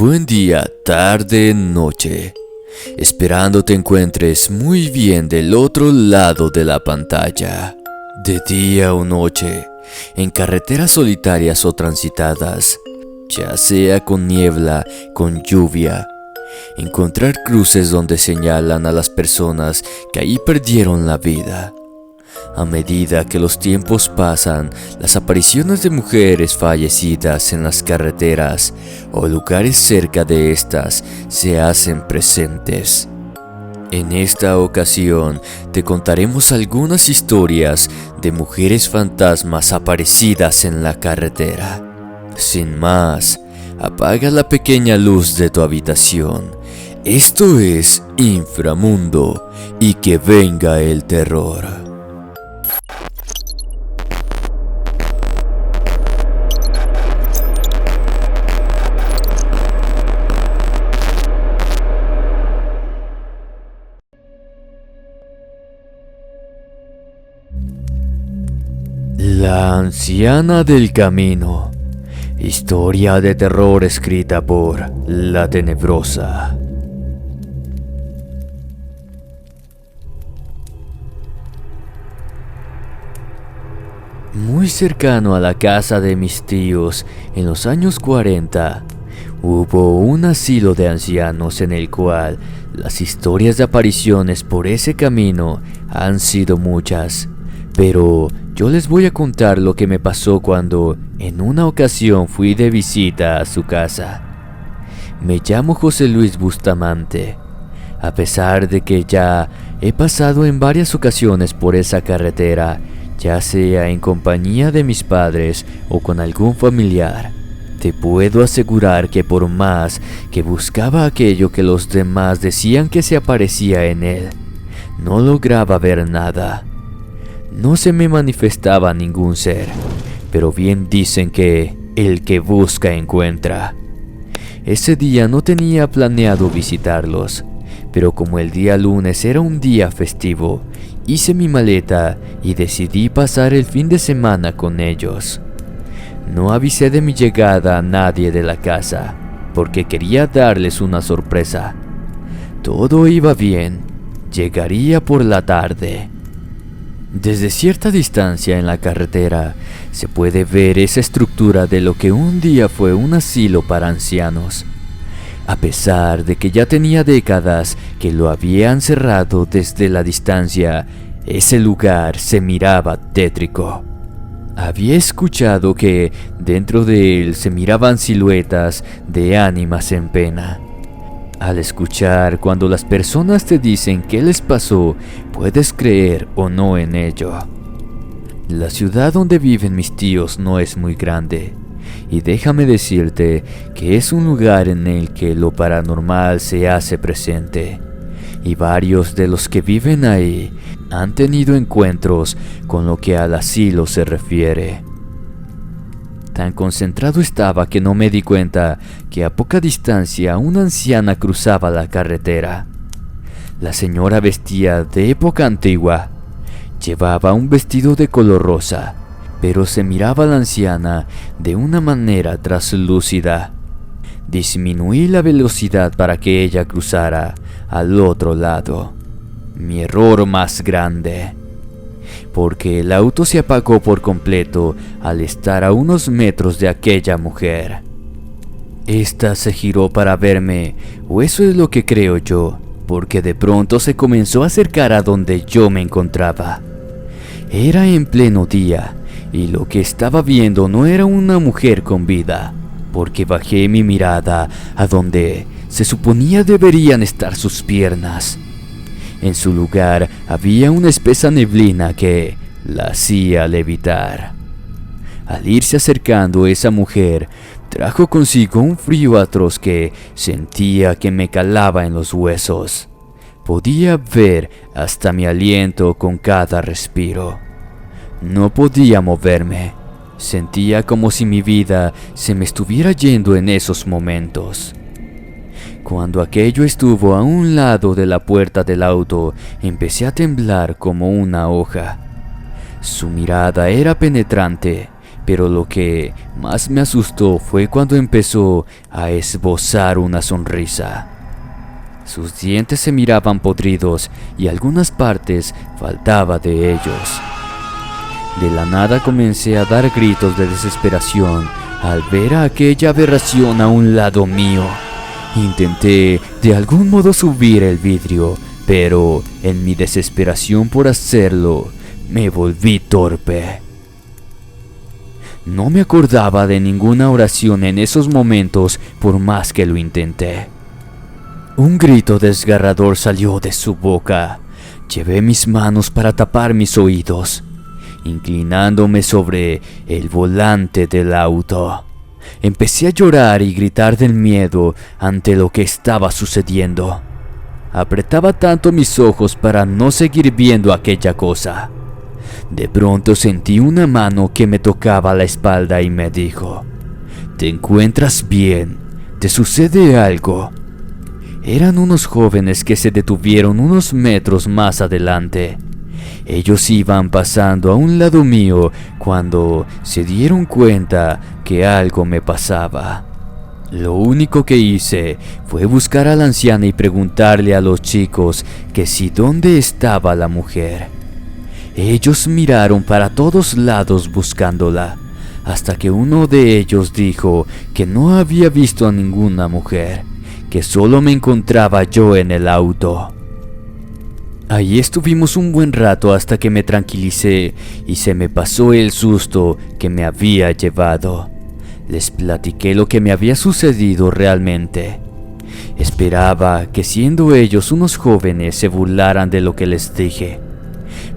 Buen día, tarde, noche. Esperando te encuentres muy bien del otro lado de la pantalla. De día o noche, en carreteras solitarias o transitadas, ya sea con niebla, con lluvia. Encontrar cruces donde señalan a las personas que ahí perdieron la vida. A medida que los tiempos pasan, las apariciones de mujeres fallecidas en las carreteras o lugares cerca de estas se hacen presentes. En esta ocasión te contaremos algunas historias de mujeres fantasmas aparecidas en la carretera. Sin más, apaga la pequeña luz de tu habitación. Esto es Inframundo y que venga el terror. La anciana del camino. Historia de terror escrita por La Tenebrosa. Muy cercano a la casa de mis tíos, en los años 40, hubo un asilo de ancianos en el cual las historias de apariciones por ese camino han sido muchas. Pero yo les voy a contar lo que me pasó cuando en una ocasión fui de visita a su casa. Me llamo José Luis Bustamante. A pesar de que ya he pasado en varias ocasiones por esa carretera, ya sea en compañía de mis padres o con algún familiar, te puedo asegurar que por más que buscaba aquello que los demás decían que se aparecía en él, no lograba ver nada. No se me manifestaba ningún ser, pero bien dicen que el que busca encuentra. Ese día no tenía planeado visitarlos, pero como el día lunes era un día festivo, hice mi maleta y decidí pasar el fin de semana con ellos. No avisé de mi llegada a nadie de la casa, porque quería darles una sorpresa. Todo iba bien, llegaría por la tarde. Desde cierta distancia en la carretera se puede ver esa estructura de lo que un día fue un asilo para ancianos. A pesar de que ya tenía décadas que lo habían cerrado desde la distancia, ese lugar se miraba tétrico. Había escuchado que dentro de él se miraban siluetas de ánimas en pena. Al escuchar cuando las personas te dicen qué les pasó, puedes creer o no en ello. La ciudad donde viven mis tíos no es muy grande, y déjame decirte que es un lugar en el que lo paranormal se hace presente, y varios de los que viven ahí han tenido encuentros con lo que al asilo se refiere. Tan concentrado estaba que no me di cuenta que a poca distancia una anciana cruzaba la carretera. La señora vestía de época antigua. Llevaba un vestido de color rosa, pero se miraba a la anciana de una manera traslúcida. Disminuí la velocidad para que ella cruzara al otro lado. Mi error más grande, porque el auto se apagó por completo al estar a unos metros de aquella mujer. Esta se giró para verme, o eso es lo que creo yo, porque de pronto se comenzó a acercar a donde yo me encontraba. Era en pleno día, y lo que estaba viendo no era una mujer con vida, porque bajé mi mirada a donde se suponía deberían estar sus piernas. En su lugar había una espesa neblina que la hacía levitar. Al irse acercando esa mujer, trajo consigo un frío atroz que sentía que me calaba en los huesos. Podía ver hasta mi aliento con cada respiro. No podía moverme. Sentía como si mi vida se me estuviera yendo en esos momentos. Cuando aquello estuvo a un lado de la puerta del auto, empecé a temblar como una hoja. Su mirada era penetrante, pero lo que más me asustó fue cuando empezó a esbozar una sonrisa. Sus dientes se miraban podridos y algunas partes faltaba de ellos. De la nada comencé a dar gritos de desesperación al ver a aquella aberración a un lado mío. Intenté de algún modo subir el vidrio, pero en mi desesperación por hacerlo, me volví torpe. No me acordaba de ninguna oración en esos momentos por más que lo intenté. Un grito desgarrador salió de su boca. Llevé mis manos para tapar mis oídos, inclinándome sobre el volante del auto. Empecé a llorar y gritar del miedo ante lo que estaba sucediendo. Apretaba tanto mis ojos para no seguir viendo aquella cosa. De pronto sentí una mano que me tocaba la espalda y me dijo: ¿te encuentras bien? ¿Te sucede algo? Eran unos jóvenes que se detuvieron unos metros más adelante. Ellos iban pasando a un lado mío cuando se dieron cuenta que algo me pasaba. Lo único que hice fue buscar a la anciana y preguntarle a los chicos que si dónde estaba la mujer. Ellos miraron para todos lados buscándola, hasta que uno de ellos dijo que no había visto a ninguna mujer, que solo me encontraba yo en el auto. Ahí estuvimos un buen rato hasta que me tranquilicé y se me pasó el susto que me había llevado. Les platiqué lo que me había sucedido realmente. Esperaba que siendo ellos unos jóvenes se burlaran de lo que les dije.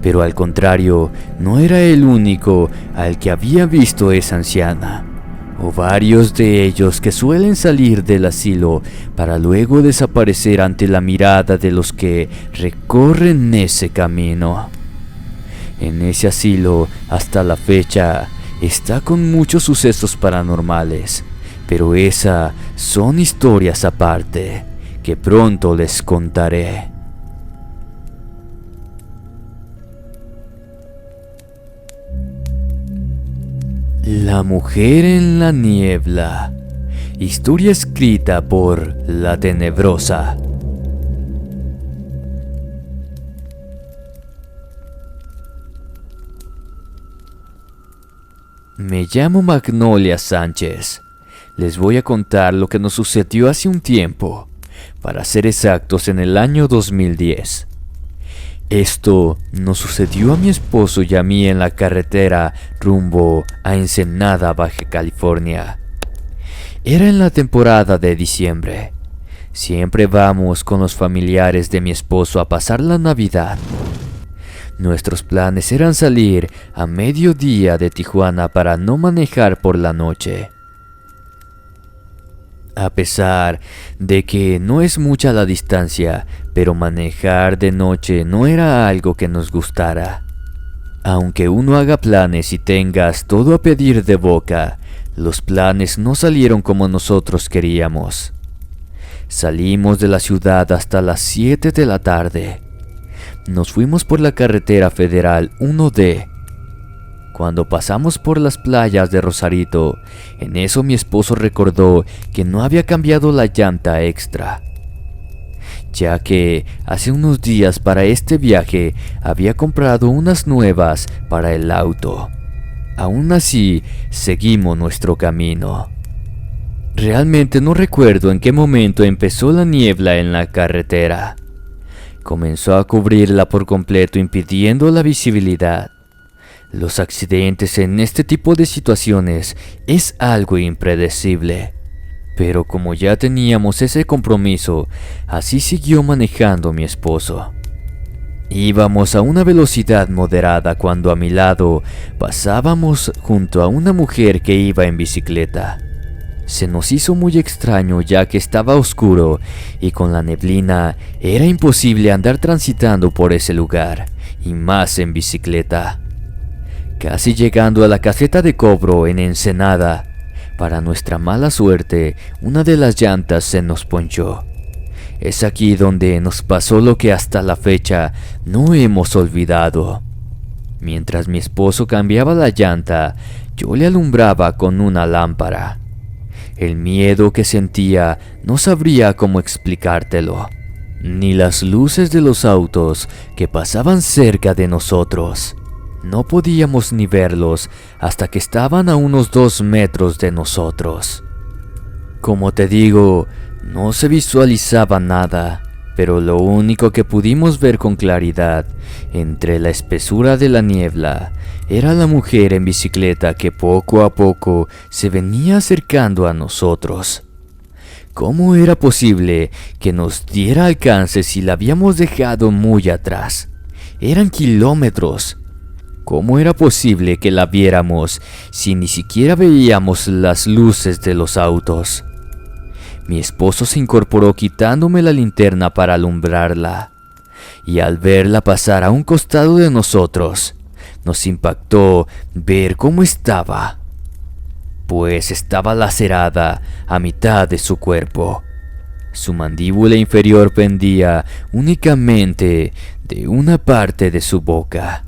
Pero al contrario, no era el único al que había visto esa anciana, o varios de ellos que suelen salir del asilo para luego desaparecer ante la mirada de los que recorren ese camino. En ese asilo, hasta la fecha, está con muchos sucesos paranormales, pero esas son historias aparte, que pronto les contaré. La mujer en la niebla. Historia escrita por La Tenebrosa. Me llamo Magnolia Sánchez. Les voy a contar lo que nos sucedió hace un tiempo, para ser exactos en el año 2010. Esto nos sucedió a mi esposo y a mí en la carretera rumbo a Ensenada, Baja California. Era en la temporada de diciembre. Siempre vamos con los familiares de mi esposo a pasar la Navidad. Nuestros planes eran salir a mediodía de Tijuana para no manejar por la noche. A pesar de que no es mucha la distancia, pero manejar de noche no era algo que nos gustara. Aunque uno haga planes y tengas todo a pedir de boca, los planes no salieron como nosotros queríamos. Salimos de la ciudad hasta las 7 de la tarde. Nos fuimos por la carretera federal 1D. Cuando pasamos por las playas de Rosarito, en eso mi esposo recordó que no había cambiado la llanta extra, ya que hace unos días para este viaje había comprado unas nuevas para el auto. Aún así, seguimos nuestro camino. Realmente no recuerdo en qué momento empezó la niebla en la carretera. Comenzó a cubrirla por completo, impidiendo la visibilidad. Los accidentes en este tipo de situaciones es algo impredecible, pero como ya teníamos ese compromiso, así siguió manejando mi esposo. Íbamos a una velocidad moderada cuando a mi lado pasábamos junto a una mujer que iba en bicicleta. Se nos hizo muy extraño ya que estaba oscuro y con la neblina era imposible andar transitando por ese lugar, y más en bicicleta. Casi llegando a la caseta de cobro en Ensenada, para nuestra mala suerte, una de las llantas se nos ponchó. Es aquí donde nos pasó lo que hasta la fecha no hemos olvidado. Mientras mi esposo cambiaba la llanta, Yo le alumbraba con una lámpara. El miedo que sentía no sabría cómo explicártelo, ni las luces de los autos que pasaban cerca de nosotros. No podíamos ni verlos hasta que estaban a unos 2 metros de nosotros. Como te digo, no se visualizaba nada, pero lo único que pudimos ver con claridad, entre la espesura de la niebla, era la mujer en bicicleta que poco a poco se venía acercando a nosotros. ¿Cómo era posible que nos diera alcance si la habíamos dejado muy atrás? Eran kilómetros. ¿Cómo era posible que la viéramos si ni siquiera veíamos las luces de los autos? Mi esposo se incorporó quitándome la linterna para alumbrarla, y al verla pasar a un costado de nosotros, nos impactó ver cómo estaba, pues estaba lacerada a mitad de su cuerpo. Su mandíbula inferior pendía únicamente de una parte de su boca.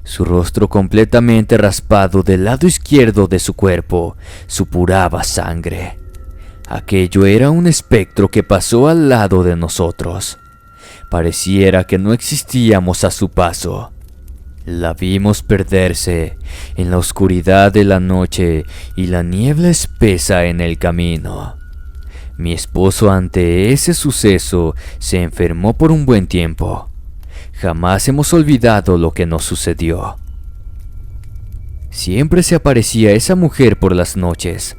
Su rostro completamente raspado del lado izquierdo de su cuerpo supuraba sangre. Aquello era un espectro que pasó al lado de nosotros. Pareciera que no existíamos a su paso. La vimos perderse en la oscuridad de la noche y la niebla espesa en el camino. Mi esposo ante ese suceso se enfermó por un buen tiempo. Jamás hemos olvidado lo que nos sucedió. Siempre se aparecía esa mujer por las noches,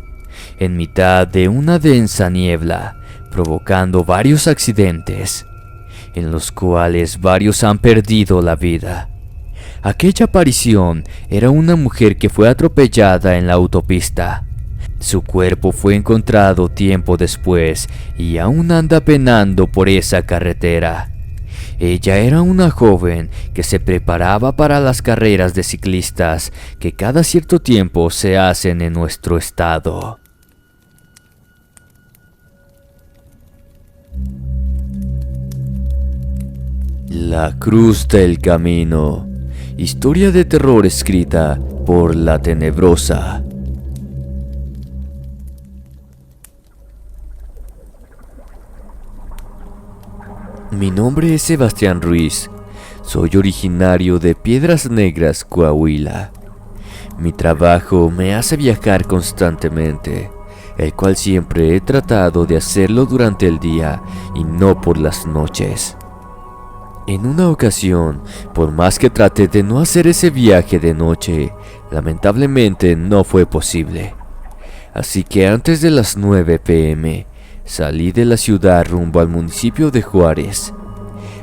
en mitad de una densa niebla, provocando varios accidentes, en los cuales varios han perdido la vida. Aquella aparición era una mujer que fue atropellada en la autopista. Su cuerpo fue encontrado tiempo después y aún anda penando por esa carretera. Ella era una joven que se preparaba para las carreras de ciclistas que cada cierto tiempo se hacen en nuestro estado. La Cruz del Camino. Historia de terror escrita por La Tenebrosa. Mi nombre es Sebastián Ruiz. Soy originario de Piedras Negras, Coahuila. Mi trabajo me hace viajar constantemente, el cual siempre he tratado de hacerlo durante el día y no por las noches. En una ocasión, por más que traté de no hacer ese viaje de noche, lamentablemente no fue posible. Así que antes de las 9 p.m., salí de la ciudad rumbo al municipio de Juárez.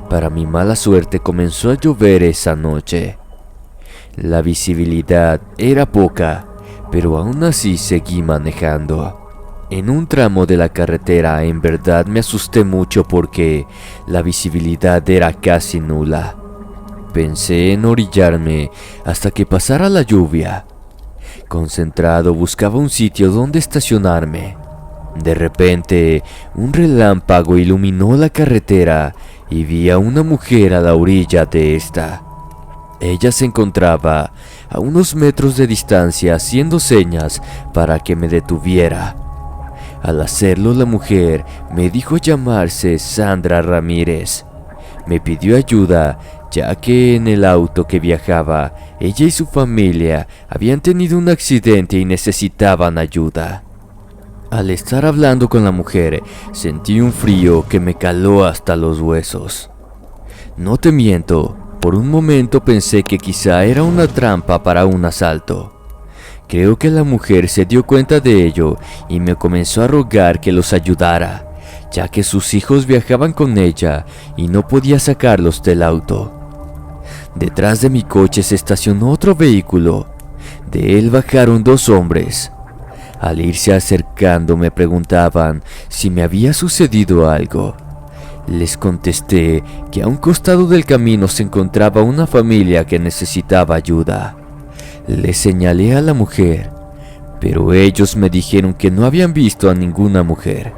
Para mi mala suerte comenzó a llover esa noche. La visibilidad era poca, pero aún así seguí manejando. En un tramo de la carretera en verdad me asusté mucho porque la visibilidad era casi nula. Pensé en orillarme hasta que pasara la lluvia. Concentrado buscaba un sitio donde estacionarme. De repente, un relámpago iluminó la carretera y vi a una mujer a la orilla de esta. Ella se encontraba a unos metros de distancia haciendo señas para que me detuviera. Al hacerlo, la mujer me dijo llamarse Sandra Ramírez. Me pidió ayuda, ya que en el auto que viajaba, ella y su familia habían tenido un accidente y necesitaban ayuda. Al estar hablando con la mujer, sentí un frío que me caló hasta los huesos. No te miento, por un momento pensé que quizá era una trampa para un asalto. Creo que la mujer se dio cuenta de ello y me comenzó a rogar que los ayudara, ya que sus hijos viajaban con ella y no podía sacarlos del auto. Detrás de mi coche se estacionó otro vehículo. De él bajaron 2 hombres. Al irse acercando me preguntaban si me había sucedido algo. Les contesté que a un costado del camino se encontraba una familia que necesitaba ayuda. Les señalé a la mujer, pero ellos me dijeron que no habían visto a ninguna mujer.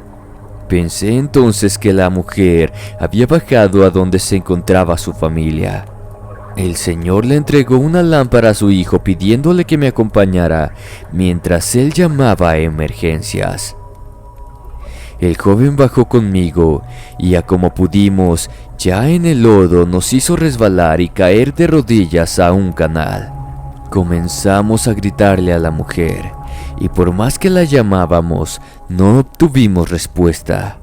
Pensé entonces que la mujer había bajado a donde se encontraba su familia. El señor le entregó una lámpara a su hijo pidiéndole que me acompañara mientras él llamaba a emergencias. El joven bajó conmigo y a como pudimos, ya en el lodo, nos hizo resbalar y caer de rodillas a un canal. Comenzamos a gritarle a la mujer y por más que la llamábamos, no obtuvimos respuesta.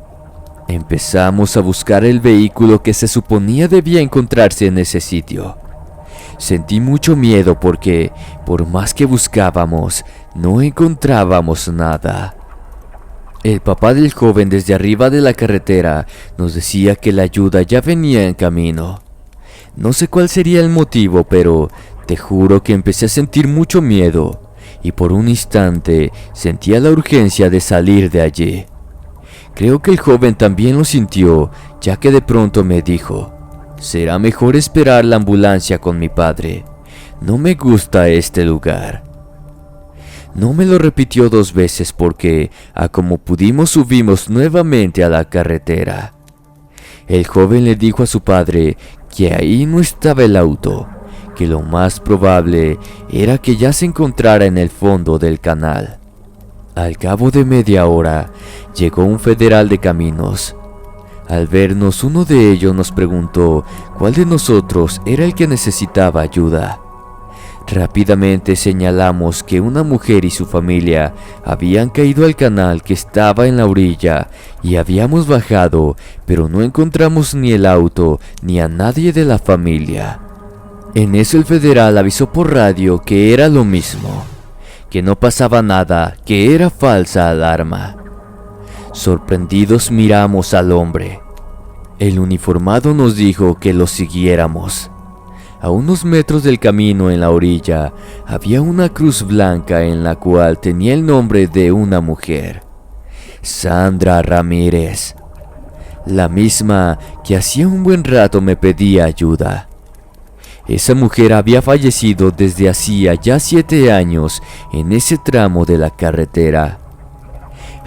Empezamos a buscar el vehículo que se suponía debía encontrarse en ese sitio. Sentí mucho miedo porque, por más que buscábamos, no encontrábamos nada. El papá del joven desde arriba de la carretera nos decía que la ayuda ya venía en camino. No sé cuál sería el motivo, pero te juro que empecé a sentir mucho miedo y por un instante sentía la urgencia de salir de allí. Creo que el joven también lo sintió, ya que de pronto me dijo: será mejor esperar la ambulancia con mi padre. No me gusta este lugar. No me lo repitió 2 veces porque, a como pudimos, subimos nuevamente a la carretera. El joven le dijo a su padre que ahí no estaba el auto, que lo más probable era que ya se encontrara en el fondo del canal. Al cabo de media hora, llegó un federal de caminos. Al vernos, uno de ellos nos preguntó cuál de nosotros era el que necesitaba ayuda. Rápidamente señalamos que una mujer y su familia habían caído al canal que estaba en la orilla y habíamos bajado, pero no encontramos ni el auto ni a nadie de la familia. En eso el federal avisó por radio que era lo mismo, que no pasaba nada, que era falsa alarma. Sorprendidos miramos al hombre. El uniformado nos dijo que lo siguiéramos. A unos metros del camino en la orilla había una cruz blanca en la cual tenía el nombre de una mujer, Sandra Ramírez, la misma que hacía un buen rato me pedía ayuda. Esa mujer había fallecido desde hacía ya 7 años en ese tramo de la carretera.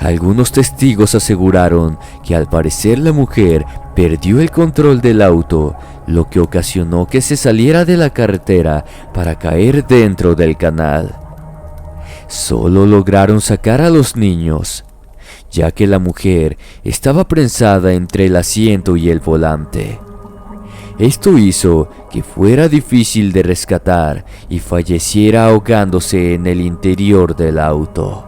Algunos testigos aseguraron que al parecer la mujer perdió el control del auto, lo que ocasionó que se saliera de la carretera para caer dentro del canal. Solo lograron sacar a los niños, ya que la mujer estaba prensada entre el asiento y el volante. Esto hizo que fuera difícil de rescatar y falleciera ahogándose en el interior del auto.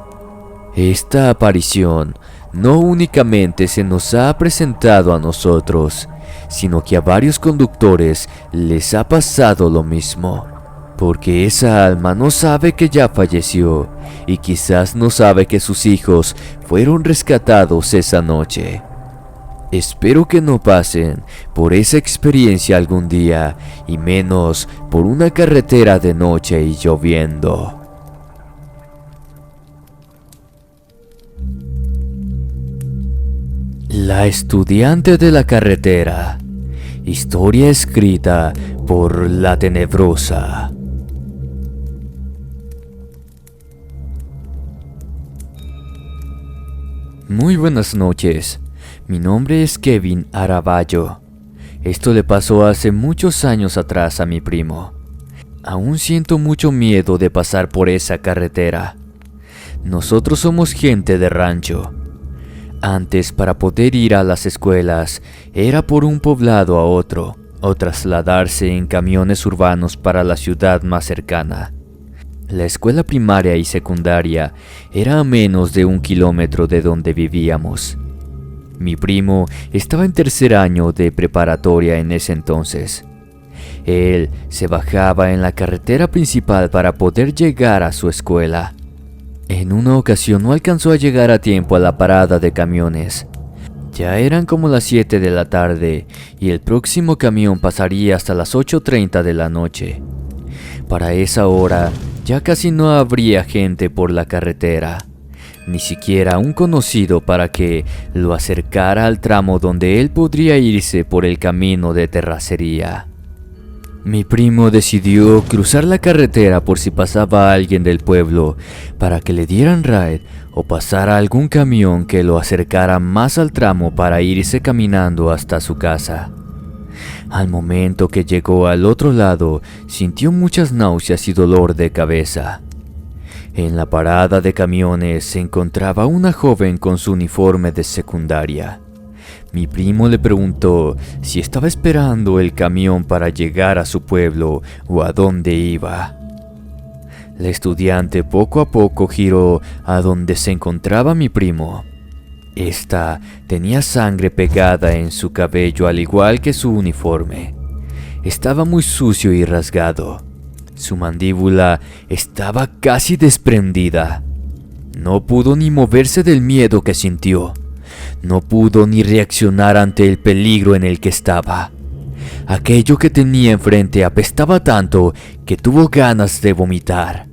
Esta aparición no únicamente se nos ha presentado a nosotros, sino que a varios conductores les ha pasado lo mismo, porque esa alma no sabe que ya falleció y quizás no sabe que sus hijos fueron rescatados esa noche. Espero que no pasen por esa experiencia algún día, y menos por una carretera de noche y lloviendo. La estudiante de la carretera. Historia escrita por La Tenebrosa. Muy buenas noches. Mi nombre es Kevin Araballo. Esto le pasó hace muchos años atrás a mi primo. Aún siento mucho miedo de pasar por esa carretera. Nosotros somos gente de rancho. Antes, para poder ir a las escuelas, era por un poblado a otro, o trasladarse en camiones urbanos para la ciudad más cercana. La escuela primaria y secundaria era a menos de 1 kilómetro de donde vivíamos. Mi primo estaba en 3er año de preparatoria en ese entonces. Él se bajaba en la carretera principal para poder llegar a su escuela. En una ocasión no alcanzó a llegar a tiempo a la parada de camiones. Ya eran como las 7 de la tarde y el próximo camión pasaría hasta las 8:30 de la noche. Para esa hora ya casi no habría gente por la carretera, ni siquiera un conocido para que lo acercara al tramo donde él podría irse por el camino de terracería. Mi primo decidió cruzar la carretera por si pasaba alguien del pueblo para que le dieran ride o pasara algún camión que lo acercara más al tramo para irse caminando hasta su casa. Al momento que llegó al otro lado, sintió muchas náuseas y dolor de cabeza. En la parada de camiones se encontraba una joven con su uniforme de secundaria. Mi primo le preguntó si estaba esperando el camión para llegar a su pueblo o a dónde iba. La estudiante poco a poco giró a donde se encontraba mi primo. Esta tenía sangre pegada en su cabello al igual que su uniforme. Estaba muy sucio y rasgado. Su mandíbula estaba casi desprendida. No pudo ni moverse del miedo que sintió. No pudo ni reaccionar ante el peligro en el que estaba. Aquello que tenía enfrente apestaba tanto que tuvo ganas de vomitar.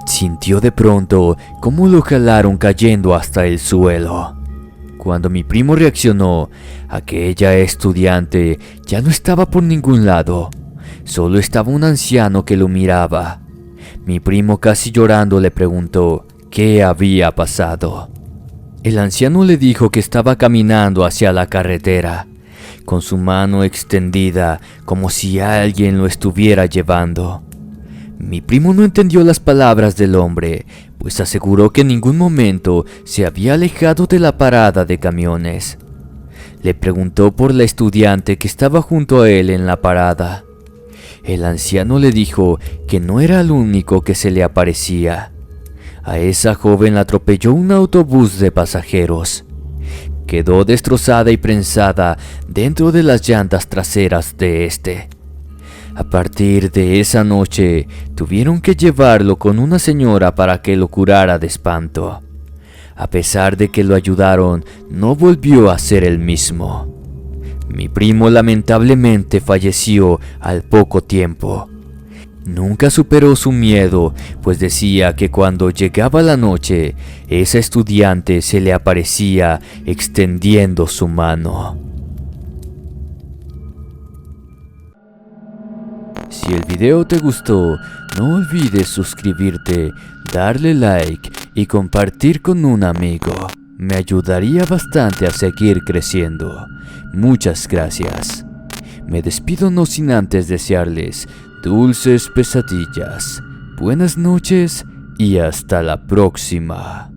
Sintió de pronto cómo lo jalaron cayendo hasta el suelo. Cuando mi primo reaccionó, aquella estudiante ya no estaba por ningún lado. Solo estaba un anciano que lo miraba. Mi primo, casi llorando, le preguntó qué había pasado. El anciano le dijo que estaba caminando hacia la carretera, con su mano extendida como si alguien lo estuviera llevando. Mi primo no entendió las palabras del hombre, pues aseguró que en ningún momento se había alejado de la parada de camiones. Le preguntó por la estudiante que estaba junto a él en la parada. El anciano le dijo que no era el único que se le aparecía. A esa joven la atropelló un autobús de pasajeros. Quedó destrozada y prensada dentro de las llantas traseras de este. A partir de esa noche, tuvieron que llevarlo con una señora para que lo curara de espanto. A pesar de que lo ayudaron, no volvió a ser el mismo. Mi primo lamentablemente falleció al poco tiempo. Nunca superó su miedo, pues decía que cuando llegaba la noche, esa estudiante se le aparecía extendiendo su mano. Si el video te gustó, no olvides suscribirte, darle like y compartir con un amigo. Me ayudaría bastante a seguir creciendo. Muchas gracias. Me despido no sin antes desearles dulces pesadillas, buenas noches y hasta la próxima.